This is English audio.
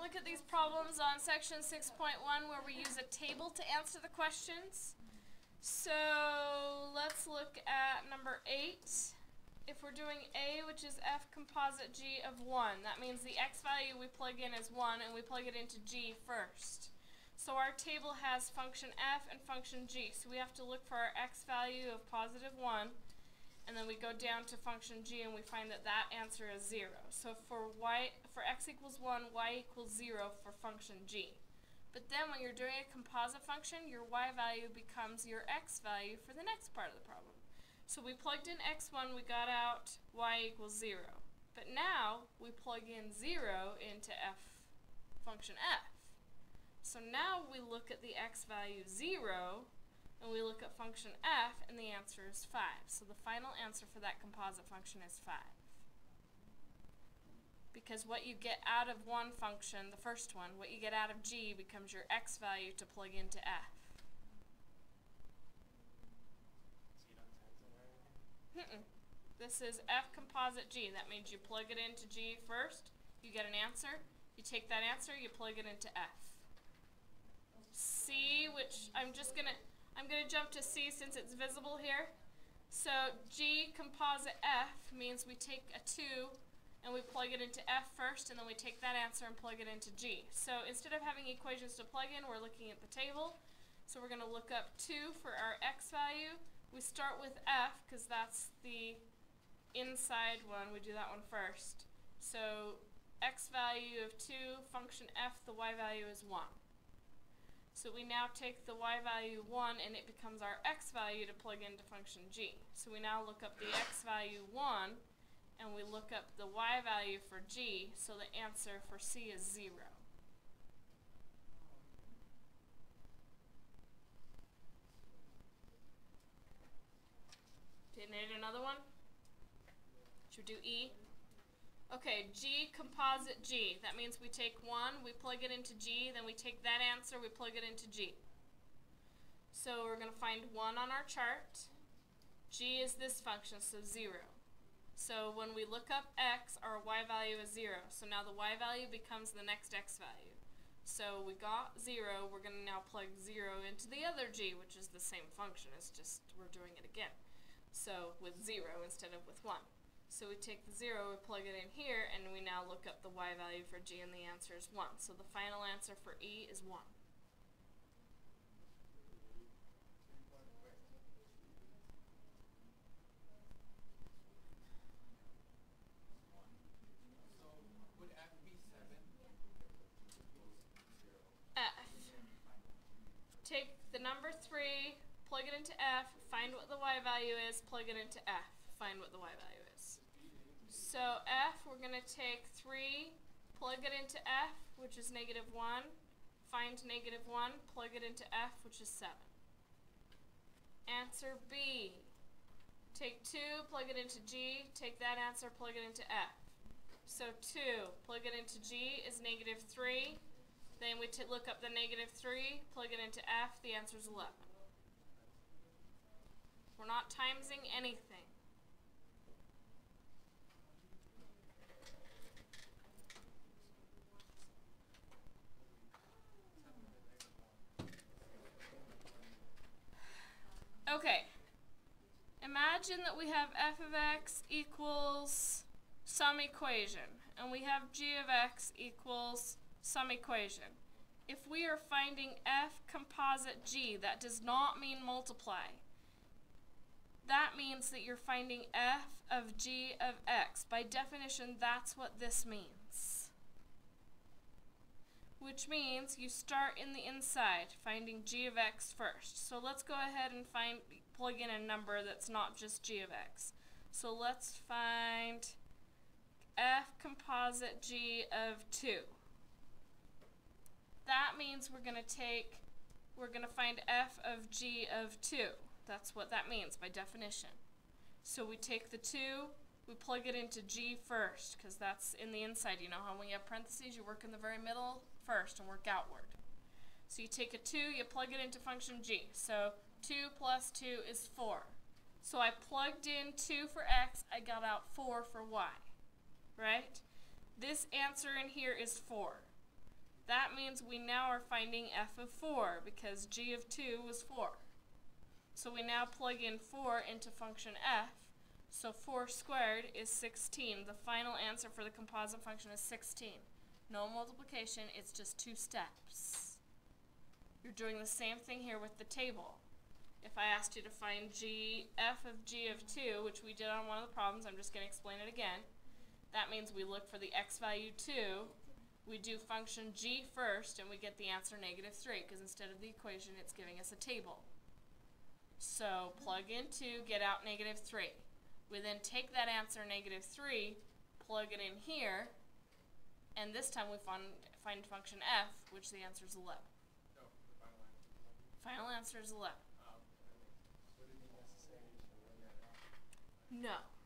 look at these problems on section 6.1 where we use a table to answer the questions. So let's look at number 8. If we're doing A, which is F composite G of 1, that means the X value we plug in is 1 and we plug it into G first. So our table has function F and function G. So we have to look for our X value of positive 1. And then we go down to function G and we find that that answer is 0. So for X equals 1, Y equals 0 for function G. But then when you're doing a composite function, your Y value becomes your X value for the next part of the problem. So we plugged in X1, we got out Y equals 0. But now we plug in 0 into function F. So now we look at the X value 0, and we look at function F, and the answer is 5. So the final answer for that composite function is 5. Because what you get out of one function, the first one, what you get out of G becomes your X value to plug into F. This is F composite G. That means you plug it into G first, you get an answer, you take that answer, you plug it into F. C, which I'm going to jump to C since it's visible here. So G composite F means we take a 2 and we plug it into F first, and then we take that answer and plug it into G. So instead of having equations to plug in, we're looking at the table. So we're going to look up 2 for our X value. We start with F because that's the inside one. We do that one first. So X value of 2, function F, the Y value is 1. So we now take the Y value 1 and it becomes our X value to plug into function G. So we now look up the X value 1 and we look up the Y value for G, so the answer for C is 0. Do you need another one? Should we do E? Okay, G composite G. That means we take 1, we plug it into G, then we take that answer, we plug it into G. So we're going to find 1 on our chart. G is this function, so 0. So when we look up X, our Y value is 0. So now the Y value becomes the next X value. So we got 0, we're going to now plug 0 into the other G, which is the same function, it's just we're doing it again. So with 0 instead of with 1. So we take the 0, we plug it in here, and we now look up the Y value for G, and the answer is 1. So the final answer for E is 1. So would F be 7? F. Take the number 3, plug it into F, find what the Y value is, plug it into F, find what the Y value is. So F, we're going to take 3, plug it into F, which is -1, find -1, plug it into F, which is 7. Answer B. Take 2, plug it into G, take that answer, plug it into F. So 2, plug it into G is -3, then we look up the -3, plug it into F, the answer is 11. We're not timesing anything. Okay, imagine that we have f of x equals some equation, and we have g of x equals some equation. If we are finding f composite g, that does not mean multiply. That means that you're finding f of g of x. By definition, that's what this means. Which means you start in the inside, finding g of x first. So let's go ahead and plug in a number that's not just g of x. So let's find f composite g of 2. That means we're going to find f of g of 2. That's what that means by definition. So we take the 2, we plug it into g first, because that's in the inside. You know how when you have parentheses, you work in the very middle first and work outward. So you take a 2, you plug it into function g. So 2 plus 2 is 4. So I plugged in 2 for x, I got out 4 for y, right? This answer in here is 4. That means we now are finding f of 4 because g of 2 was 4. So we now plug in 4 into function f. So 4 squared is 16. The final answer for the composite function is 16. No multiplication, it's just 2 steps. You're doing the same thing here with the table. If I asked you to find f of g of 2, which we did on one of the problems, I'm just going to explain it again. That means we look for the x value 2, we do function g first, and we get the answer negative 3, because instead of the equation, it's giving us a table. So plug in 2, get out negative 3. We then take that answer negative 3, plug it in here, and this time we find function f, which the answer is 11. No, the final answer is 11. Final answer is 11. Would it be necessary to run that out? No.